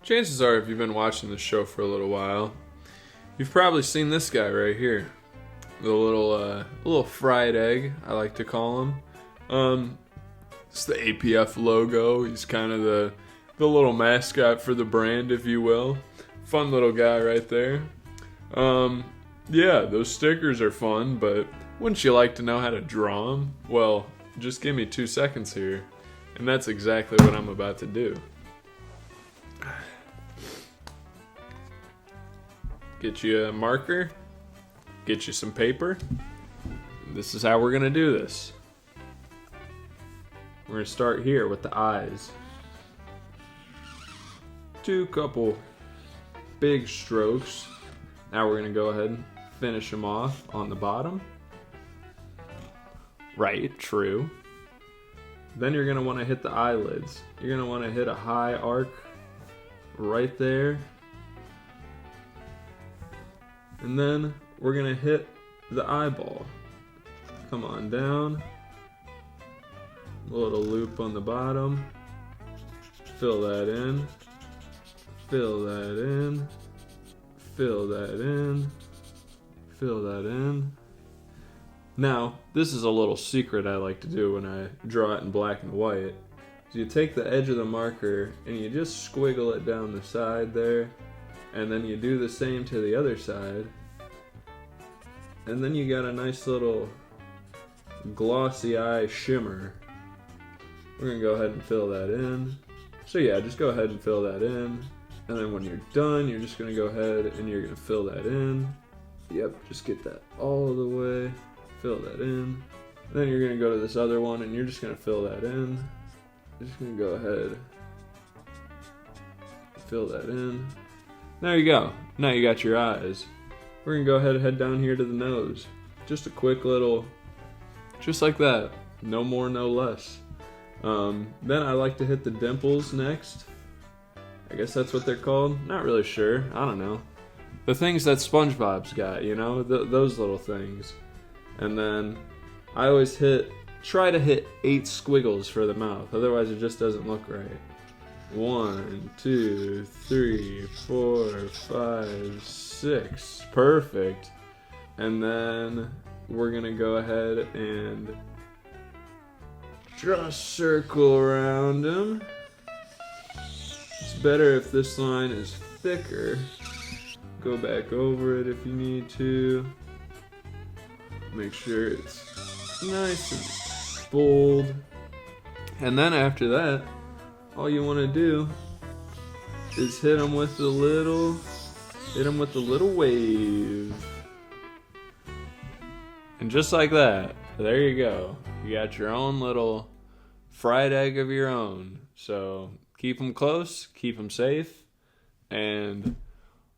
Chances are, if you've been watching the show for a little while, you've probably seen this guy right here. The little fried egg, I like to call him. It's the APF logo. He's kind of the little mascot for the brand, if you will. Fun little guy right there. Yeah, those stickers are fun, but wouldn't you like to know how to draw them? Well, just give me 2 seconds here, and that's exactly what I'm about to do. Get you a marker, get you some paper. This is how we're gonna do this. We're gonna start here with the eyes. 2 couple big strokes. Now we're gonna go ahead and finish them off on the bottom. Right, true. Then you're gonna wanna hit the eyelids. You're gonna wanna hit a high arc right there. And then we're gonna hit the eyeball. Come on down. A little loop on the bottom. Fill that in. Fill that in. Fill that in. Fill that in. Now, this is a little secret I like to do when I draw it in black and white. So you take the edge of the marker and you just squiggle it down the side there. And then you do the same to the other side. And then you got a nice little glossy eye shimmer. We're gonna go ahead and fill that in. So yeah, just go ahead and fill that in. And then when you're done, you're just gonna go ahead and you're gonna fill that in. Yep, just get that all the way. Fill that in. Then you're gonna go to this other one and you're just gonna fill that in. Just gonna go ahead. Fill that in. There you go. Now you got your eyes. We're gonna go ahead and head down here to the nose. Just a quick little, just like that. No more, no less. Then I like to hit the dimples next. I guess that's what they're called. Not really sure. I don't know. The things that SpongeBob's got, you know, those little things. And then I always try to hit 8 squiggles for the mouth. Otherwise it just doesn't look right. 1, 2, 3, 4, 5, 6. Perfect. And then we're gonna go ahead and draw a circle around him. It's better if this line is thicker. Go back over it if you need to. Make sure it's nice and bold. And then after that, all you want to do is hit them with the little wave. And just like that, there you go. You got your own little fried egg of your own. So keep them close, keep them safe, and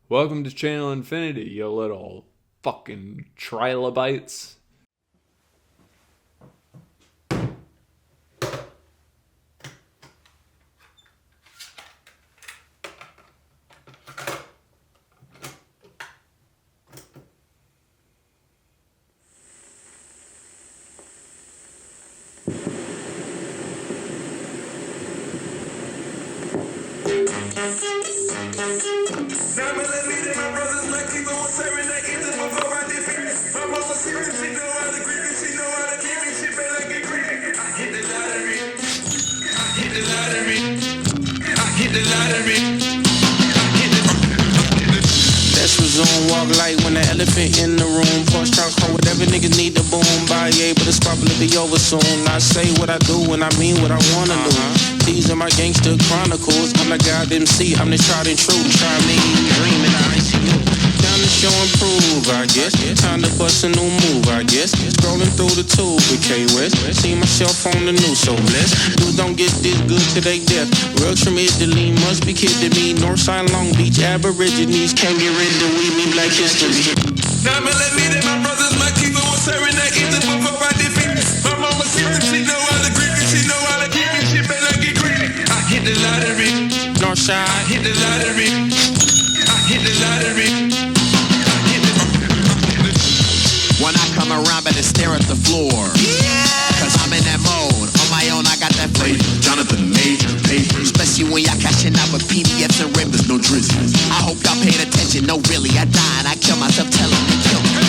welcome to Channel Infinity, you little fucking trilobites. Walk light when the elephant in the room. Porsche truck, car, whatever niggas need to boom. By but the sparkle will be over soon. I say what I do and I mean what I wanna do. These are my gangster chronicles. I'm the God MC, I'm the tried and true. Try me, dream in the ICU. Time to show and prove, I guess. Time to bust a new move, I guess. Scrolling through the tube with K-West. See myself on the news, so blessed. Dudes don't get this good to they death. Real trim Italy, must be kidding me. Northside, Long Beach, Aborigines can't get rid of we mean Black history. Now me let me that my brothers, my keeper was serving that either before I defeat. My mama serious, she know how to greet me, she know how to keep me, she better get greedy. I hit the lottery. Northside, I hit the lottery. I hit the lottery. When I come around, better stare at the floor. Yeah. Cause I'm in that mode. On my own, I got that flavor. Jonathan Major Papers. Especially when y'all catching out with PDFs and ribbons. really, I die and I kill myself telling me kill me.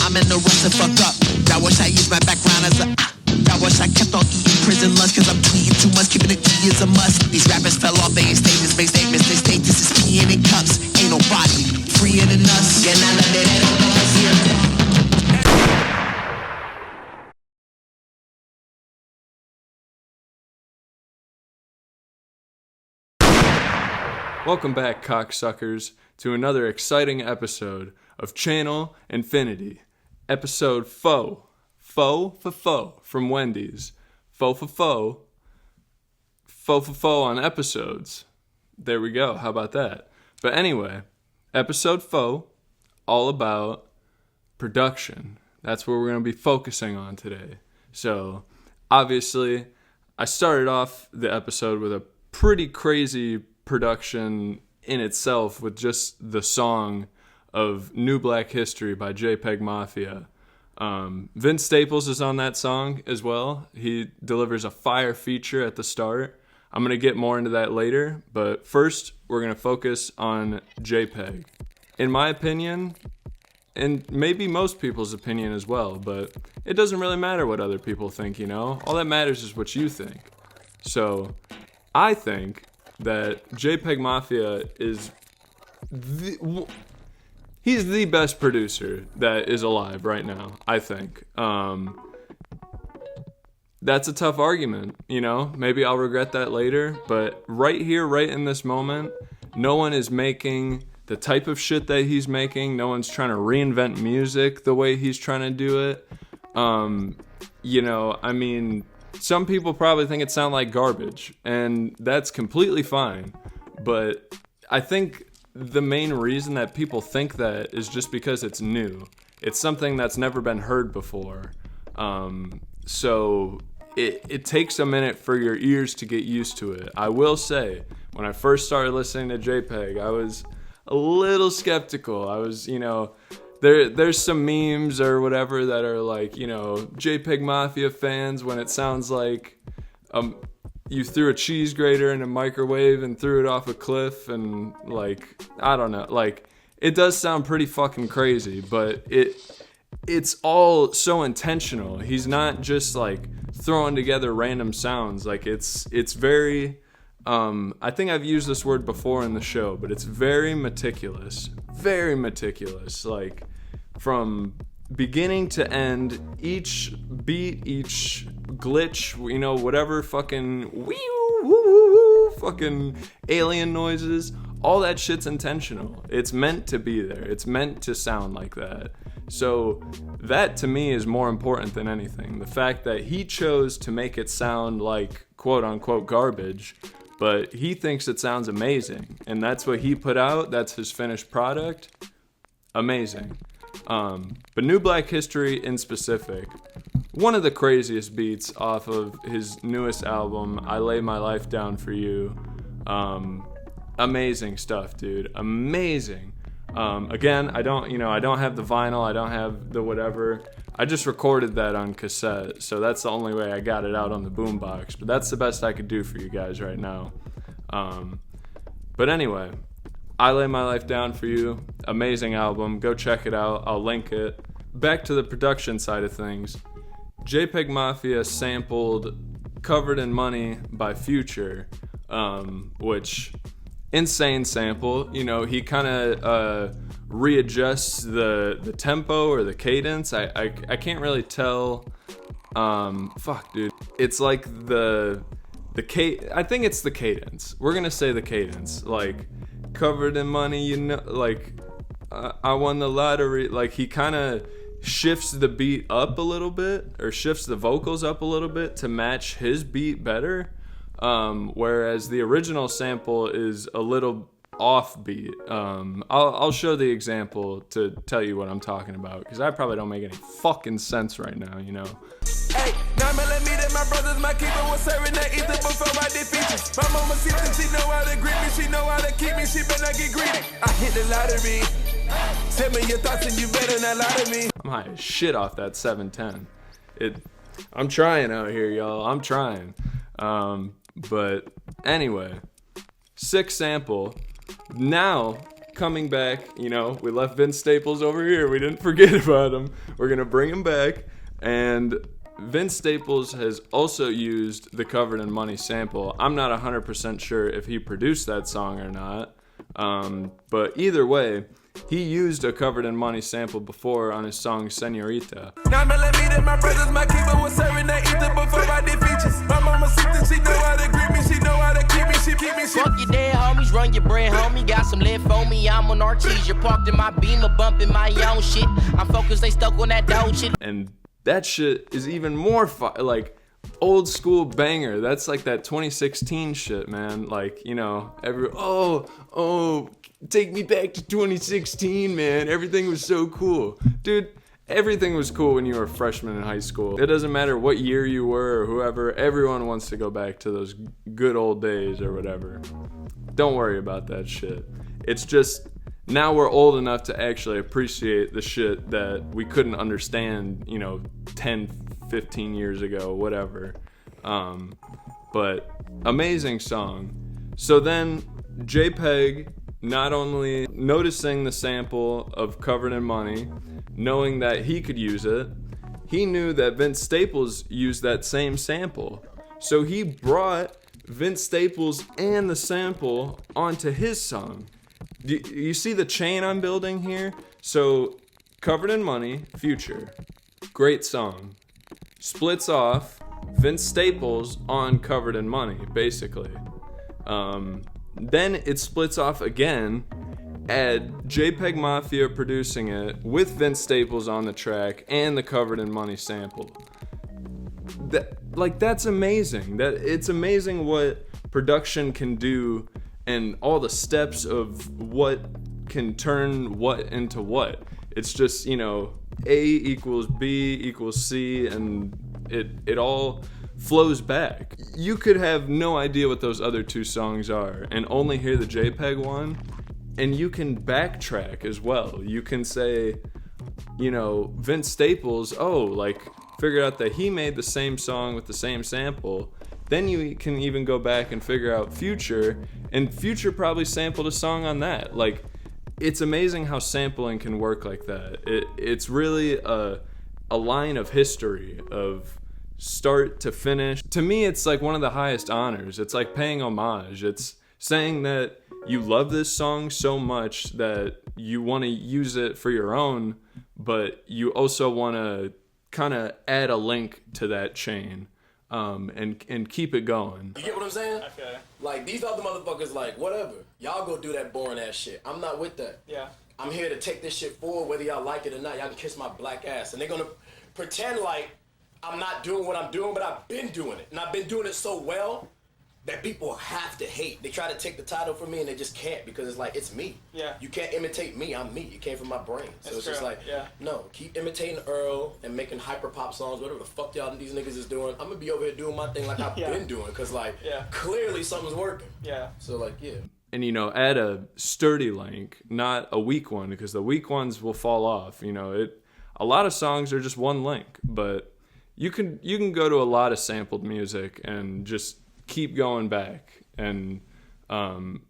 I'm in the rush to fuck up. I wish I used my background as a I wish I kept on eating prison lunch, cause I'm tweeting too much, keeping it T is a must. These rappers fell off, they ain't statements, make statements, they state this is peeing in cups. Ain't nobody freer than us. Yeah, none of that, they don't know us here. Welcome back, cocksuckers, to another exciting episode of Channel Infinity. Episode Faux. Faux for Faux from Wendy's. Faux for Faux. Faux for Faux on episodes. There we go. How about that? But anyway, episode Faux, all about production. That's what we're going to be focusing on today. So, obviously, I started off the episode with a pretty crazy production in itself with just the song of New Black History by JPEG Mafia. Vince Staples is on that song as well. He delivers a fire feature at the start. I'm going to get more into that later, but first we're going to focus on JPEG. In my opinion, and maybe most people's opinion as well, but it doesn't really matter what other people think, you know? All that matters is what you think. So, I think that JPEG Mafia is he's the best producer that is alive right now, I think. That's a tough argument, you know? Maybe I'll regret that later, but right here, right in this moment, no one is making the type of shit that he's making. No one's trying to reinvent music the way he's trying to do it. You know, I mean, some people probably think it sounds like garbage, and that's completely fine. But I think the main reason that people think that is just because it's new. It's something that's never been heard before. So it takes a minute for your ears to get used to it. I will say, when I first started listening to JPEG, I was a little skeptical. I was, you know, there's some memes or whatever that are like, you know, JPEG Mafia fans when it sounds like you threw a cheese grater in a microwave and threw it off a cliff, and like, I don't know, like, it does sound pretty fucking crazy, but it's all so intentional. He's not just like throwing together random sounds. Like, it's very I think I've used this word before in the show, but it's very meticulous. Very meticulous. Like, from beginning to end, each beat, each glitch, you know, whatever fucking fucking alien noises, all that shit's intentional. It's meant to be there. It's meant to sound like that. So that to me is more important than anything. The fact that he chose to make it sound like quote unquote garbage, but he thinks it sounds amazing, and that's what he put out. That's his finished product. Amazing. But New Black History in specific, one of the craziest beats off of his newest album, I Lay My Life Down For You. Amazing stuff, dude. Amazing. Again, I don't have the vinyl, I don't have the whatever. I just recorded that on cassette, so that's the only way I got it out on the boombox. But that's the best I could do for you guys right now. But anyway, I Lay My Life Down For You. Amazing album. Go check it out. I'll link it. Back to the production side of things. JPEG Mafia sampled Covered in Money by Future, which, insane sample. You know, he kind of readjusts the tempo or the cadence. I can't really tell. Fuck, dude. It's like I think it's the cadence. We're gonna say the cadence. Like, covered in money, you know, like, I won the lottery. Like, he kind of shifts the beat up a little bit, or shifts the vocals up a little bit to match his beat better. Whereas the original sample is a little offbeat. I'll show the example to tell you what I'm talking about, because I probably don't make any fucking sense right now, you know. Hey, 9mm, my brothers, my keeper was serving that ether before I did features. My mama see that she know how to grip me, she know how to keep me, she better not get greedy. I hit the lottery. Tell me your thoughts and you better not lie to me. I'm high as shit off that 710. I'm trying out here, y'all. I'm trying. But anyway, sick sample. Now, coming back. You know, we left Vince Staples over here. We didn't forget about him. We're going to bring him back. And Vince Staples has also used the Covered in Money sample. I'm not 100% sure if he produced that song or not. But either way, he used a Covered in Money sample before on his song Senorita. 9mm, my brothers, my keeper was serving that ether before I did features. My mama sister, she know how to greet me, she know how to keep me, she keep me. Fuck your dead homies, run your bread, homie. Got some lead for me, I'm on Artesia. Parked in my Beamer, bumping my own shit. I'm focused, they stuck on that dope shit. And that shit is even more like old school banger. That's like that 2016 shit, man. Like, you know, take me back to 2016, man. Everything was so cool. Dude, everything was cool when you were a freshman in high school. It doesn't matter what year you were or whoever, everyone wants to go back to those good old days or whatever. Don't worry about that shit. It's just, now we're old enough to actually appreciate the shit that we couldn't understand, you know, 10, 15 years ago, whatever. But amazing song. So then JPEG, not only noticing the sample of Covered in Money, knowing that he could use it, he knew that Vince Staples used that same sample. So he brought Vince Staples and the sample onto his song. You see the chain I'm building here? So Covered in Money, Future, great song. Splits off, Vince Staples on Covered in Money, basically. Then it splits off again, add JPEG Mafia producing it with Vince Staples on the track and the Covered in Money sample. That's amazing. It's amazing what production can do and all the steps of what can turn what into what. It's just, you know, A equals B equals C, and it all flows back. You could have no idea what those other two songs are and only hear the JPEG one, and you can backtrack as well. You can say, you know, Vince Staples, figured out that he made the same song with the same sample. Then you can even go back and figure out Future, and Future probably sampled a song on that. Like, it's amazing how sampling can work like that. It's really a line of history of start to finish. To me, it's like one of the highest honors. It's like paying homage. It's saying that you love this song so much that you want to use it for your own, but you also want to kind of add a link to that chain, and keep it going. You get what I'm saying? Okay. Like, these other motherfuckers, like, whatever. Y'all go do that boring ass shit. I'm not with that. Yeah. I'm here to take this shit forward, whether y'all like it or not. Y'all can kiss my black ass. And they're gonna pretend like I'm not doing what I'm doing, but I've been doing it. And I've been doing it so well that people have to hate. They try to take the title from me and they just can't, because it's like, it's me. Yeah. You can't imitate me. I'm me. It came from my brain. So That's it's just true. like, Yeah. no, keep imitating Earl and making hyper pop songs, whatever the fuck y'all these niggas is doing. I'm gonna be over here doing my thing like I've Yeah. been doing, because like, Yeah. clearly something's working. Yeah. So like, yeah. And, you know, add a sturdy link, not a weak one, because the weak ones will fall off. You know, a lot of songs are just one link, but you can go to a lot of sampled music and just keep going back. And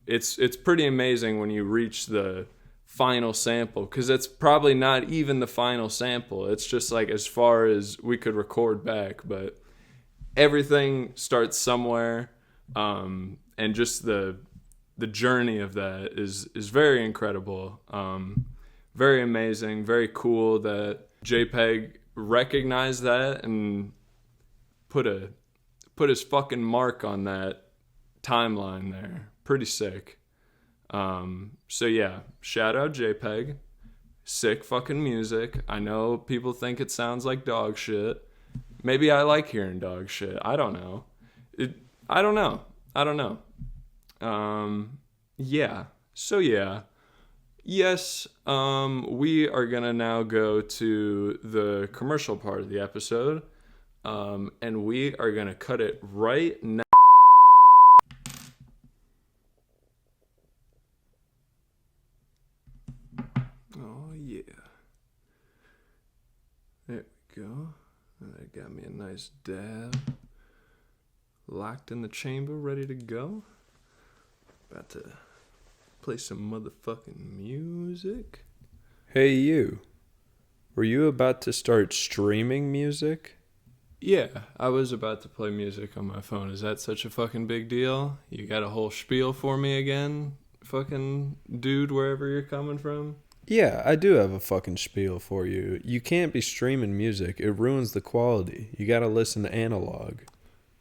it's pretty amazing when you reach the final sample, because it's probably not even the final sample. It's just like as far as we could record back, but everything starts somewhere, and just the journey of that is very incredible, very amazing, very cool that JPEG recognized that and put his fucking mark on that timeline there. Pretty sick. So yeah, shout out JPEG. Sick fucking music. I know people think it sounds like dog shit. Maybe I like hearing dog shit. I don't know. I don't know. Yeah. So yeah. Yes, we are gonna now go to the commercial part of the episode. And we are gonna cut it right now. Oh yeah. There we go. That got me a nice dab. Locked in the chamber, ready to go. About to play some motherfucking music. Hey, you. Were you about to start streaming music? Yeah, I was about to play music on my phone. Is that such a fucking big deal? You got a whole spiel for me again? Fucking dude, wherever you're coming from? Yeah, I do have a fucking spiel for you. You can't be streaming music. It ruins the quality. You gotta listen to analog.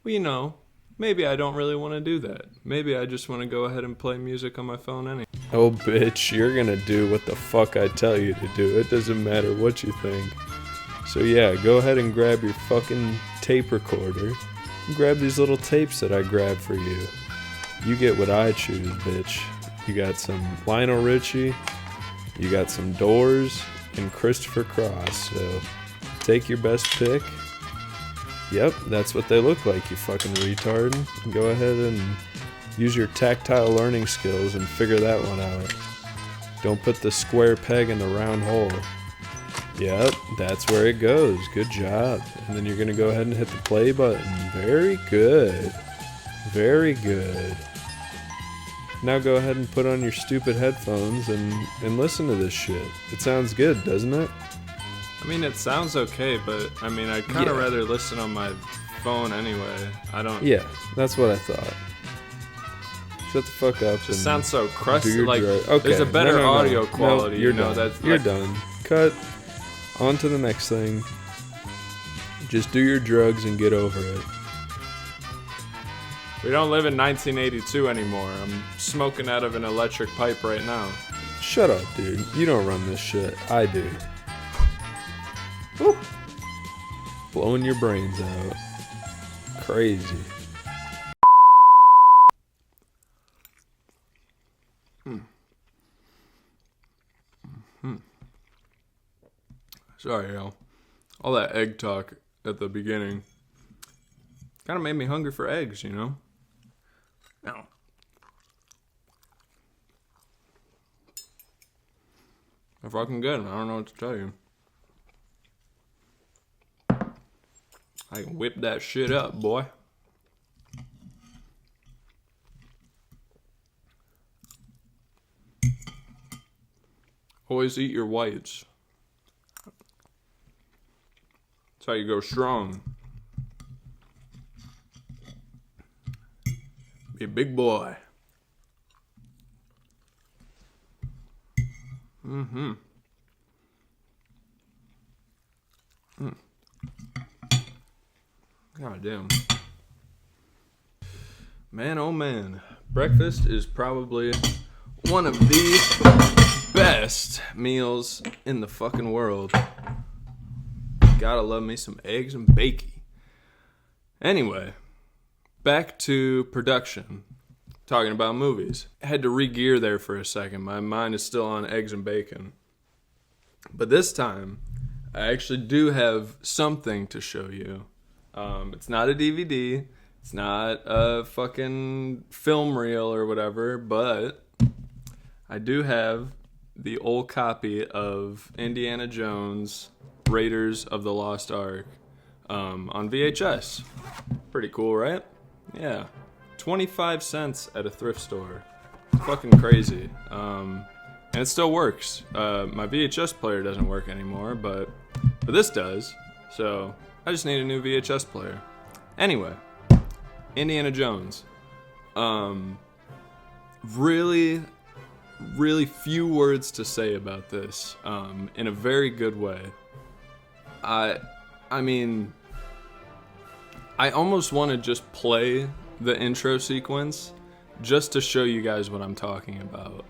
Well, you know, maybe I don't really want to do that. Maybe I just want to go ahead and play music on my phone anyway. Oh, bitch, you're gonna do what the fuck I tell you to do. It doesn't matter what you think. So yeah, go ahead and grab your fucking tape recorder. Grab these little tapes that I grabbed for you. You get what I choose, bitch. You got some Lionel Richie, you got some Doors, and Christopher Cross. So take your best pick. Yep, that's what they look like, you fucking retard. Go ahead and use your tactile learning skills and figure that one out. Don't put the square peg in the round hole. Yep, that's where it goes. Good job. And then you're going to go ahead and hit the play button. Very good. Very good. Now go ahead and put on your stupid headphones and listen to this shit. It sounds good, doesn't it? I mean, it sounds okay, but I mean, I'd kind of rather listen on my phone anyway. I don't... Yeah, that's what I thought. Shut the fuck up. Just sounds so crusty. Like, okay. There's a better audio quality. No, you're you know, done. that's you're like, done. Cut. On to the next thing. Just do your drugs and get over it. We don't live in 1982 anymore. I'm smoking out of an electric pipe right now. Shut up, dude. You don't run this shit. I do. Woo. Blowing your brains out. Crazy. Sorry, y'all. All that egg talk at the beginning kind of made me hungry for eggs, you know? No. They're fucking good. I don't know what to tell you. I can whip that shit up, boy. Always eat your whites. That's how you go strong. Be a big boy. Mm-hmm. God damn. Man, oh man. Breakfast is probably one of the best meals in the fucking world. Gotta love me some eggs and bacon. Anyway, back to production. Talking about movies. I had to re-gear there for a second. My mind is still on eggs and bacon. But this time, I actually do have something to show you. It's not a DVD. It's not a fucking film reel or whatever. But I do have the old copy of Indiana Jones Raiders of the Lost Ark on VHS. Pretty cool, right? Yeah. 25 cents at a thrift store. Fucking crazy. And it still works. My VHS player doesn't work anymore, but this does. So I just need a new VHS player. Anyway, Indiana Jones. Really few words to say about this in a very good way. I mean, I almost want to just play the intro sequence just to show you guys what I'm talking about.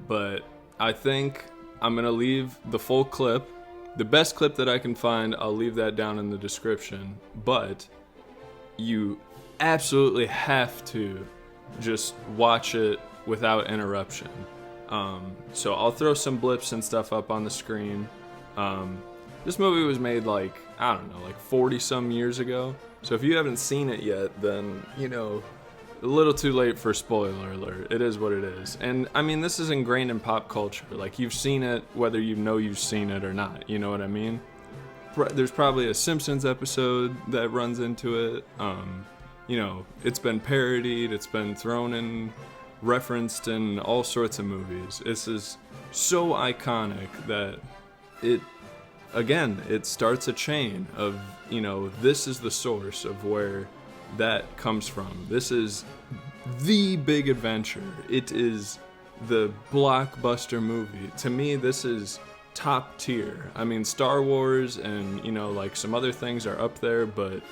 But I think I'm going to leave the full clip. The best clip that I can find, I'll leave that down in the description. But you absolutely have to just watch it without interruption. So I'll throw some blips and stuff up on the screen. This movie was made like 40 some years ago. So if you haven't seen it yet, then, you know, a little too late for spoiler alert. It is what it is. And I mean, this is ingrained in pop culture. Like, you've seen it whether you know you've seen it or not. You know what I mean? There's probably a Simpsons episode that runs into it. You know, it's been parodied. It's been thrown in referenced in all sorts of movies. This is so iconic that it starts a chain of, you know, this is the source of where that comes from. This is the big adventure. It is the blockbuster movie. To me, this is top tier. I mean, Star Wars and, you know, like some other things are up there, but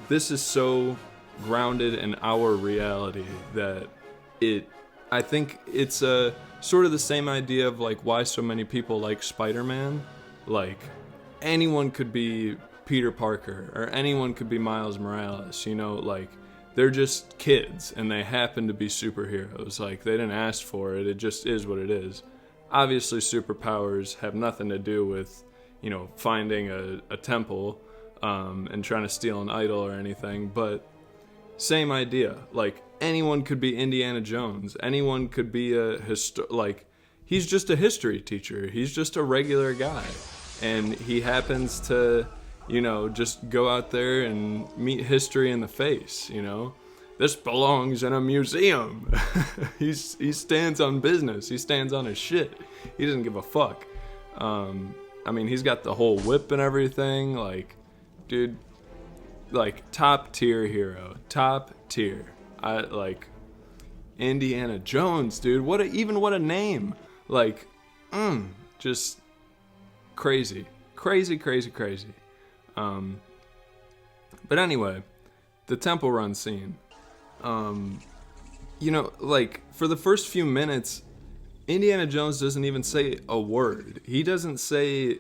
this is so grounded in our reality that I think it's a sort of the same idea of like why so many people like Spider-Man. Like, anyone could be Peter Parker or anyone could be Miles Morales, you know, like they're just kids and they happen to be superheroes. Like, they didn't ask for it. It just is what it is. Obviously, superpowers have nothing to do with, you know, finding a temple and trying to steal an idol or anything, but same idea. Like, anyone could be Indiana Jones. Anyone could be he's just a history teacher. He's just a regular guy. And he happens to, you know, just go out there and meet history in the face, you know. This belongs in a museum. He stands on business. He stands on his shit. He doesn't give a fuck. I mean, he's got the whole whip and everything. Like, dude, like, top tier hero. Top tier. I like Indiana Jones, dude. What a name. Like, just crazy. Crazy. But anyway, the Temple Run scene. You know, like, for the first few minutes, Indiana Jones doesn't even say a word. He doesn't say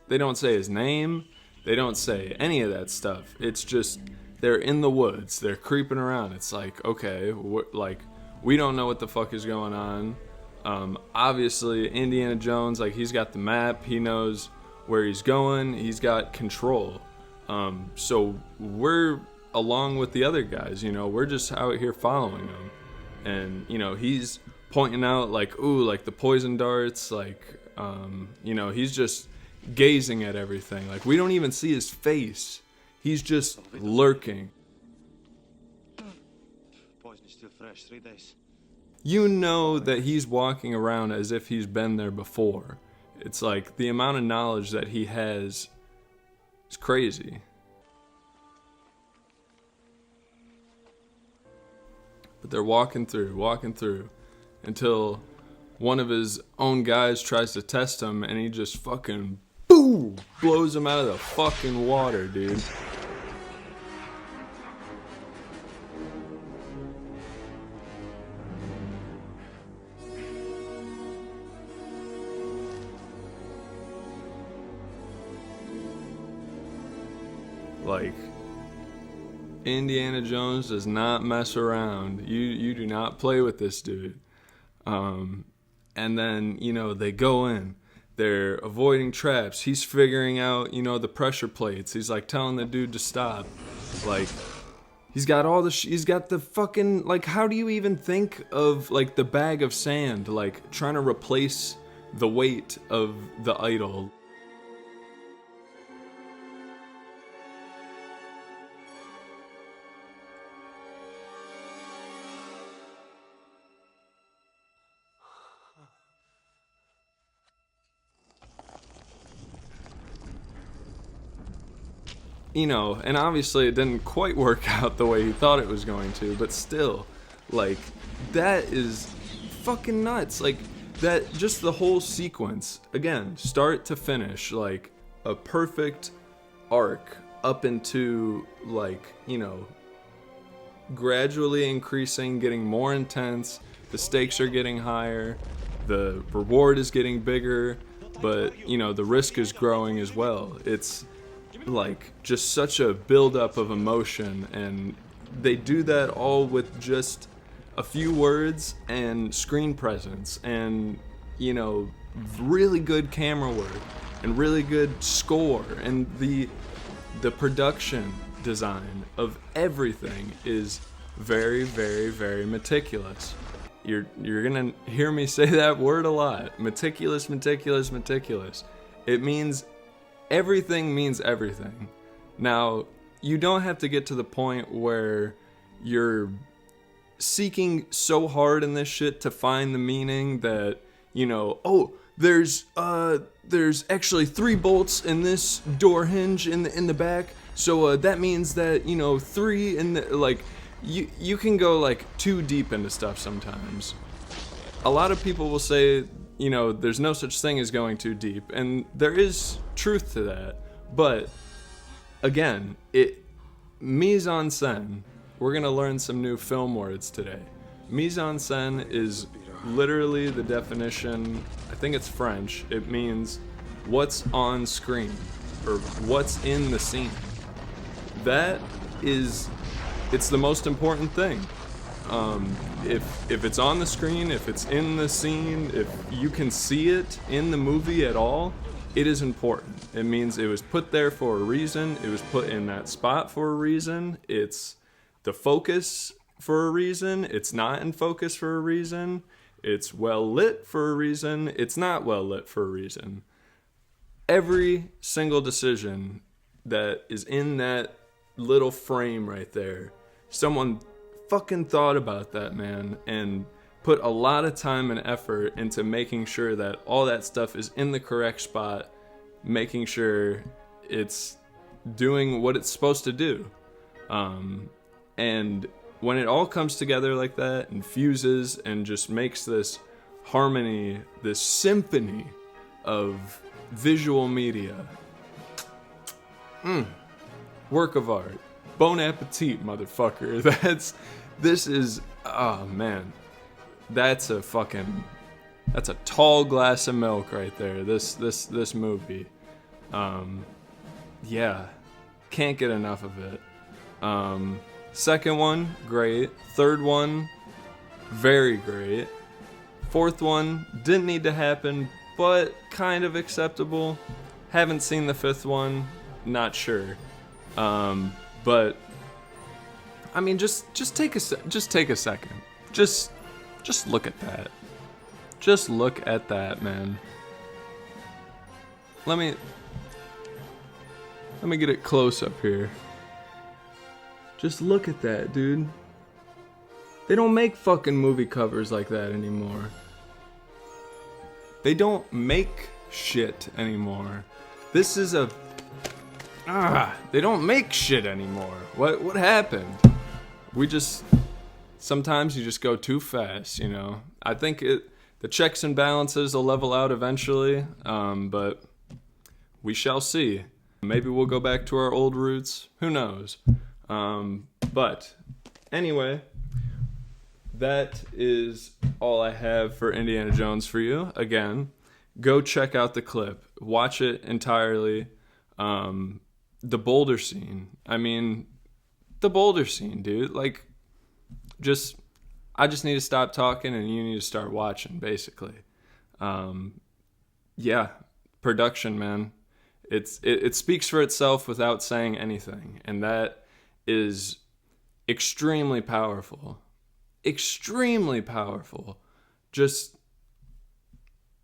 they don't say his name. They don't say any of that stuff. It's just, they're in the woods. They're creeping around. It's like, okay, we don't know what the fuck is going on. Obviously, Indiana Jones, like, he's got the map. He knows where he's going. He's got control. So we're along with the other guys, you know, we're just out here following him. And, you know, he's pointing out, like, ooh, like the poison darts, like, you know, he's just gazing at everything. Like, we don't even see his face. He's just lurking. Poison is still fresh, 3 days. You know that he's walking around as if he's been there before. It's like the amount of knowledge that he has is crazy. But they're walking through, until one of his own guys tries to test him, and he just fucking, boom, blows him out of the fucking water, dude. Like, Indiana Jones does not mess around. You do not play with this dude. And then, you know, they go in. They're avoiding traps. He's figuring out, you know, the pressure plates. He's like telling the dude to stop. Like, he's got he's got the fucking, like, how do you even think of, like, the bag of sand, like, trying to replace the weight of the idol? You know, and obviously it didn't quite work out the way he thought it was going to, but still, like, that is fucking nuts. Like, that, just the whole sequence, again, start to finish, like, a perfect arc up into, like, you know, gradually increasing, getting more intense, the stakes are getting higher, the reward is getting bigger, but, you know, the risk is growing as well. It's like just such a buildup of emotion, and they do that all with just a few words and screen presence and, you know, really good camera work and really good score, and the production design of everything is very, very, very meticulous. You're gonna hear me say that word a lot. Meticulous. It means everything means everything. Now, you don't have to get to the point where you're seeking so hard in this shit to find the meaning that, you know, oh, there's actually 3 bolts in this door hinge in the back, so that means that, you know, 3 in the, like, you can go like too deep into stuff sometimes. A lot of people will say, you know, there's no such thing as going too deep, and there is truth to that. But again, mise-en-scène. We're gonna learn some new film words today. Mise-en-scène is literally the definition. I think it's French. It means what's on screen or what's in the scene. It's the most important thing. If it's on the screen, if it's in the scene, if you can see it in the movie at all, it is important. It means it was put there for a reason. It was put in that spot for a reason. It's the focus for a reason. It's not in focus for a reason. It's well lit for a reason. It's not well lit for a reason. Every single decision that is in that little frame right there, someone fucking thought about that, man, and put a lot of time and effort into making sure that all that stuff is in the correct spot, making sure it's doing what it's supposed to do. And when it all comes together like that and fuses and just makes this harmony, this symphony of visual media, work of art. Bon appetit, motherfucker. Oh man, that's a tall glass of milk right there. This movie, yeah, can't get enough of it. Second one, great. Third one, very great. Fourth one, didn't need to happen, but kind of acceptable. Haven't seen the fifth one, not sure. But I mean, just take a second. Just look at that. Just look at that, man. Let me get it close up here. Just look at that, dude. They don't make fucking movie covers like that anymore. They don't make shit anymore. This is a... they don't make shit anymore. What happened? Sometimes you just go too fast, you know. I think the checks and balances will level out eventually, but we shall see. Maybe we'll go back to our old roots. Who knows? But anyway, that is all I have for Indiana Jones for you. Again, go check out the clip. Watch it entirely. The boulder scene. I mean, the boulder scene, dude. Like, I just need to stop talking and you need to start watching, basically. Yeah, production, man. It speaks for itself without saying anything, and that is extremely powerful. Extremely powerful. Just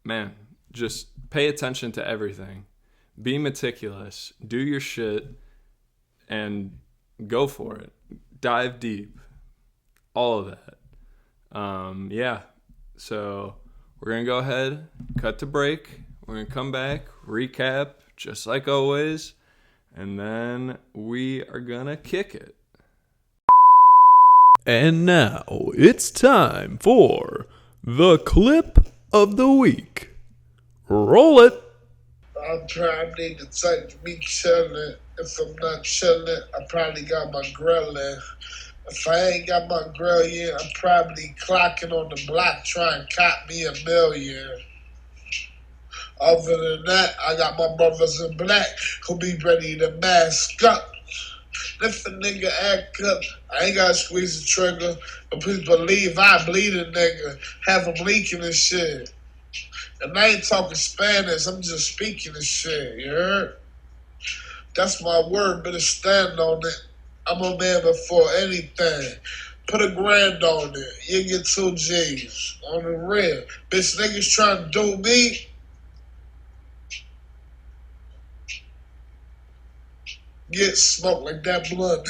pay attention to everything. Be meticulous. Do your shit and go for it. Dive deep. All of that. Yeah. So we're going to go ahead, cut to break. We're going to come back, recap, just like always, and then we are going to kick it. And now it's time for the clip of the week. Roll it. I'm probably the type to be chillin'. If I'm not chillin', I probably got my grill in. If I ain't got my grill yet, I'm probably clocking on the block trying to cop me $1 million. Other than that, I got my brothers in black who be ready to mask up. If a nigga act up, I ain't gotta squeeze the trigger. But please believe I bleed a nigga, have him leaking and shit. And I ain't talking Spanish, I'm just speaking and shit, you heard? That's my word, better stand on it. I'm a man before anything. Put $1 grand on it, you get 2 G's on the real. Bitch, niggas trying to do me. Get smoked like that blood.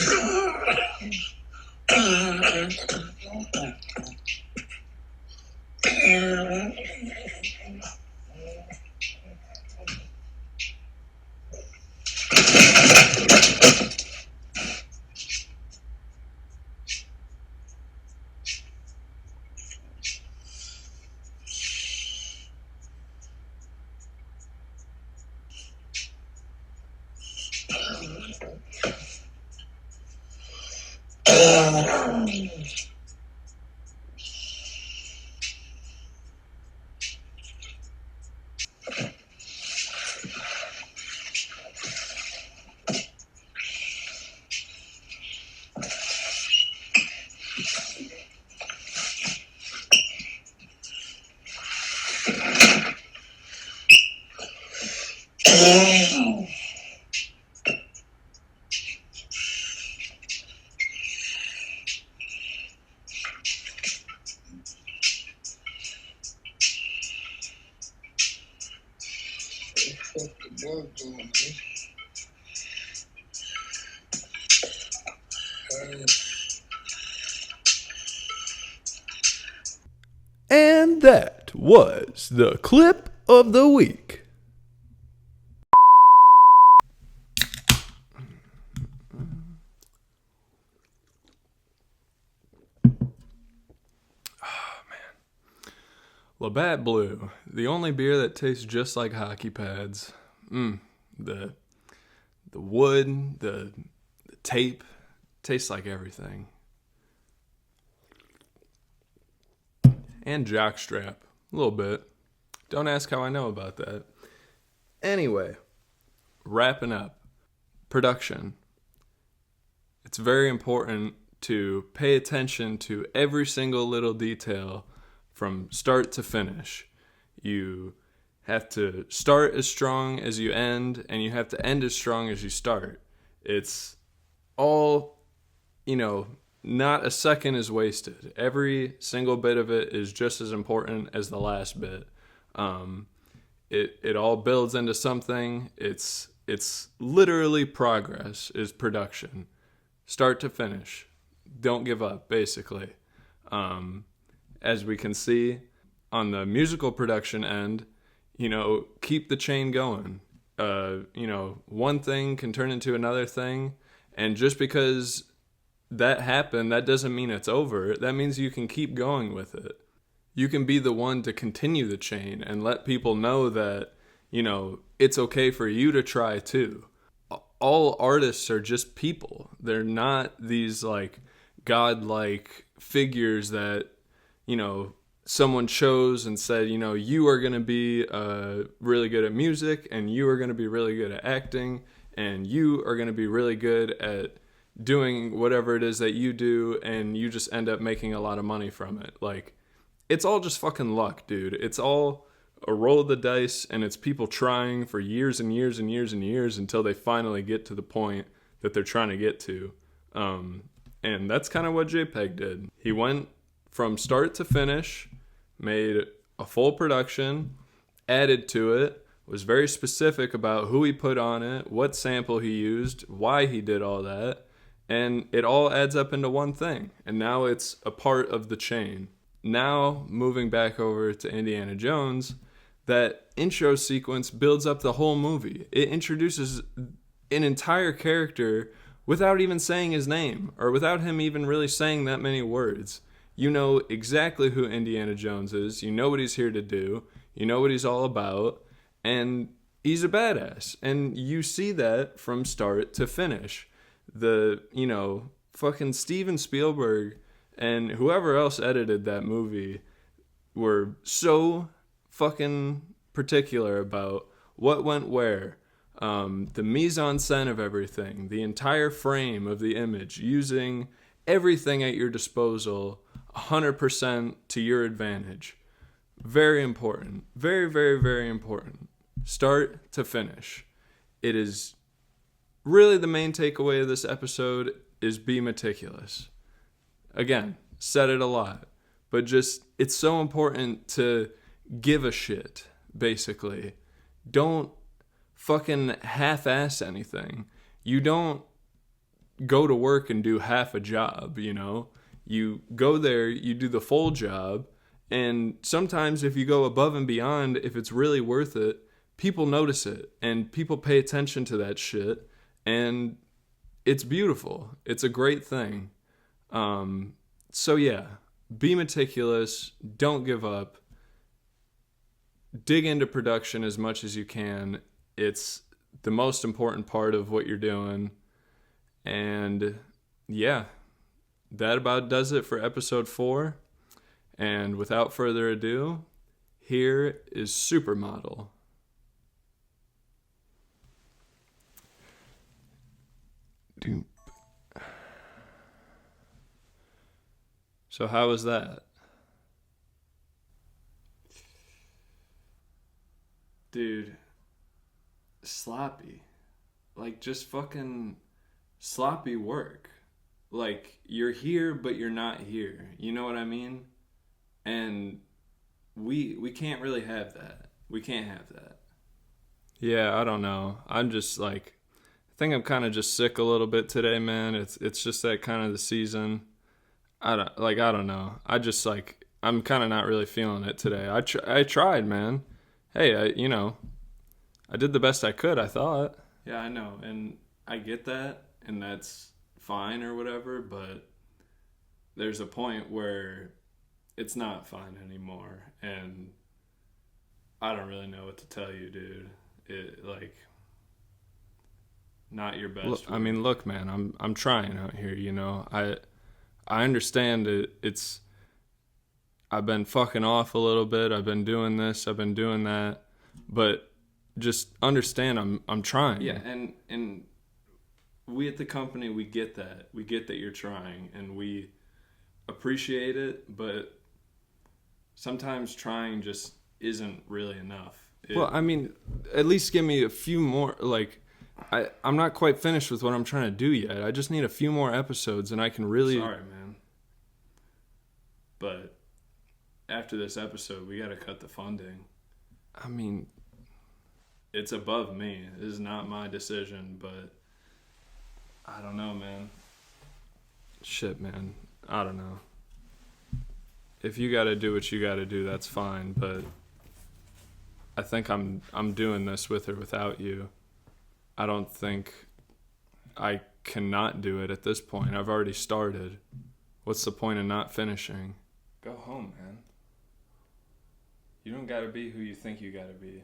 And that was the clip of the week. Labatt Blue, the only beer that tastes just like hockey pads. The wood, the tape, tastes like everything. And jockstrap, a little bit. Don't ask how I know about that. Anyway, wrapping up. Production. It's very important to pay attention to every single little detail from start to finish. You have to start as strong as you end, and you have to end as strong as you start. It's all, not a second is wasted. Every single bit of it is just as important as the last bit. It all builds into something. It's literally progress is production. Start to finish. Don't give up, basically. As we can see on the musical production end, keep the chain going. One thing can turn into another thing, and just because that happened, that doesn't mean it's over. That means you can keep going with it. You can be the one to continue the chain and let people know that, it's okay for you to try too. All artists are just people. They're not these godlike figures that, someone chose and said, you are going to be really good at music, and you are going to be really good at acting, and you are going to be really good at doing whatever it is that you do, and you just end up making a lot of money from it. It's all just fucking luck, dude. It's all a roll of the dice, and it's people trying for years and years and years and years until they finally get to the point that they're trying to get to. And that's kind of what JPEG did. He went from start to finish, made a full production, added to it, was very specific about who he put on it, what sample he used, why he did all that, and it all adds up into one thing. And now it's a part of the chain. Now, moving back over to Indiana Jones, that intro sequence builds up the whole movie. It introduces an entire character without even saying his name, or without him even really saying that many words. You know exactly who Indiana Jones is. You know what he's here to do. You know what he's all about. And he's a badass. And you see that from start to finish. Fucking Steven Spielberg and whoever else edited that movie were so fucking particular about what went where. The mise-en-scène of everything. The entire frame of the image. Using everything at your disposal 100% to your advantage. Very important. Very, very, very important. Start to finish. It is really the main takeaway of this episode is be meticulous. Again, said it a lot, but just it's so important to give a shit, basically. Don't fucking half-ass anything. You don't go to work and do half a job, You go there, you do the full job, and sometimes if you go above and beyond, if it's really worth it, people notice it, and people pay attention to that shit, and it's beautiful. It's a great thing. So yeah, be meticulous, don't give up, dig into production as much as you can. It's the most important part of what you're doing, and yeah, that about does it for episode 4. And without further ado, here is Supermodel. Doop. So how was that? Dude, sloppy. Like, just fucking sloppy work. Like, you're here, but you're not here. You know what I mean? And we can't really have that. We can't have that. Yeah, I don't know. I'm just like, I think I'm kind of just sick a little bit today, man. It's just that kind of the season. I don't know. I just like, I'm kind of not really feeling it today. I tried, man. Hey, I did the best I could, I thought. Yeah, I know. And I get that, and that's fine or whatever, but there's a point where it's not fine anymore, and I don't really know what to tell you, dude. It, like, not your best. Look, I mean, look, man, I'm trying out here, you know. I understand it's I've been fucking off a little bit. I've been doing this, I've been doing that, but just understand I'm trying. Yeah, and we at the company, we get that. We get that you're trying, and we appreciate it, but sometimes trying just isn't really enough. Well, I mean, at least give me a few more, like, I'm not quite finished with what I'm trying to do yet. I just need a few more episodes, and I can really... Sorry, man. But after this episode, we gotta cut the funding. I mean, it's above me. This is not my decision, but I don't know, man. Shit, man. I don't know. If you gotta do what you gotta do, that's fine, but I think I'm doing this with or without you. I don't think I cannot do it at this point. I've already started. What's the point of not finishing? Go home, man. You don't gotta be who you think you gotta be.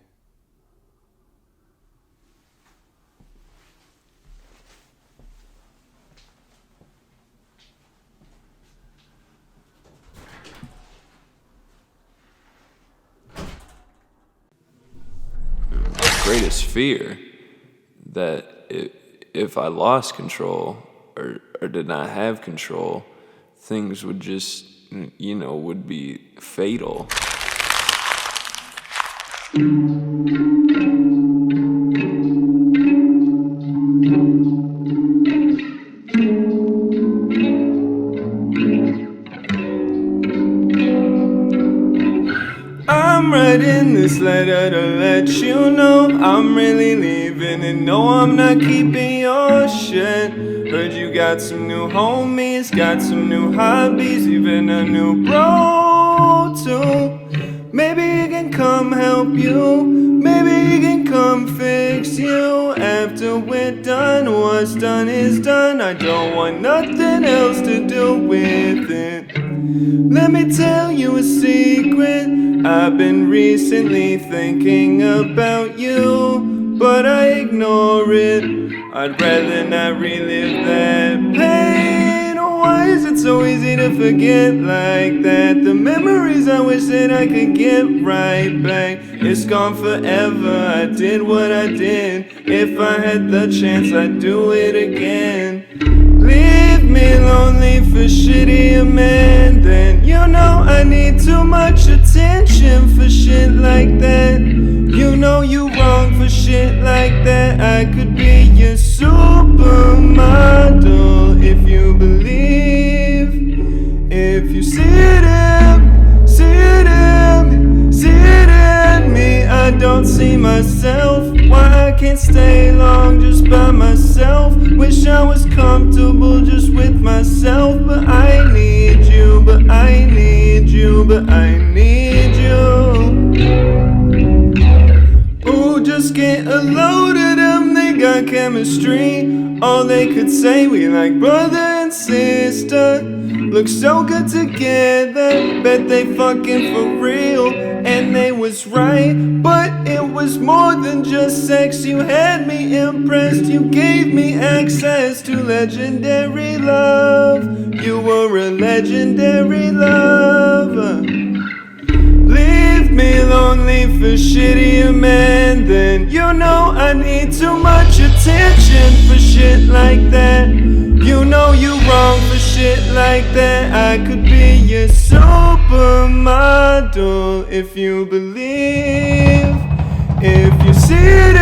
Greatest fear that if I lost control or did not have control, things would just, would be fatal. I'm writing this letter to let you know I'm really leaving, and no, I'm not keeping your shit. Heard you got some new homies, got some new hobbies, even a new bro too. Maybe he can come help you, maybe he can come fix you. After we're done, what's done is done. I don't want nothing else to do with it. Let me tell you a secret. I've been recently thinking about you, but I ignore it. I'd rather not relive that pain. Why is it so easy to forget like that? The memories I wish that I could get right back. It's gone forever, I did what I did. If I had the chance, I'd do it again. Leave me lonely for shittier men. Then you know I need too much attention for shit like that. You know you wrong for shit like that. I could be your supermodel if you believe. If you see it in me, I don't see myself. Why I can't stay long just by myself. Wish I was comfortable just with myself. But I need you, but I need you, but I need you. Ooh, just get a load of them, they got chemistry. All they could say, we like brother and sister. Look so good together, bet they fucking for real. and they was right. But it was more than just sex. You had me impressed. You gave me access to legendary love. You were a legendary love. Leave me lonely for shittier men. Then you know I need too much attention for shit like that. You know you wrong for shit like that. I could be your supermodel if you believe. If you see it in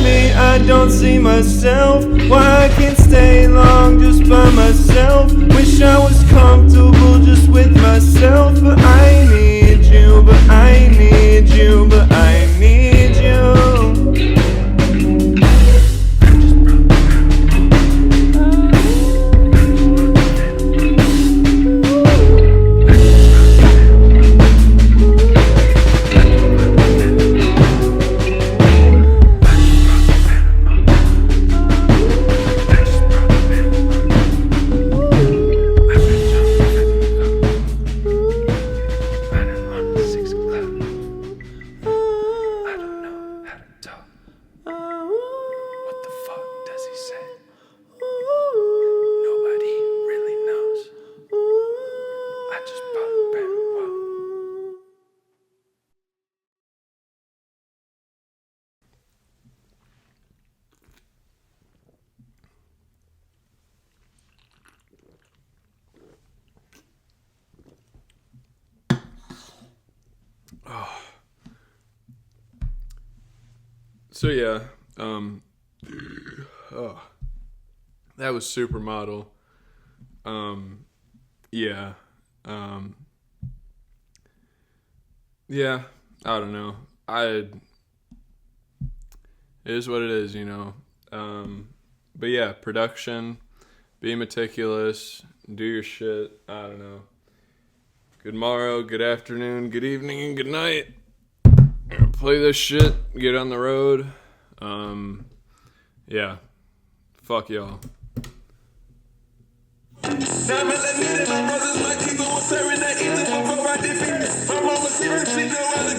me, I don't see myself. Why I can't stay long just by myself. Wish I was comfortable just with myself. But I need you, but I need you, but I need you. So yeah, that was Supermodel. Yeah, I don't know. It is what it is, you know. But yeah, production, be meticulous, do your shit. I don't know. Good morrow, good afternoon, good evening, and good night. Play this shit, get on the road. Yeah, fuck y'all. My mama see she know how to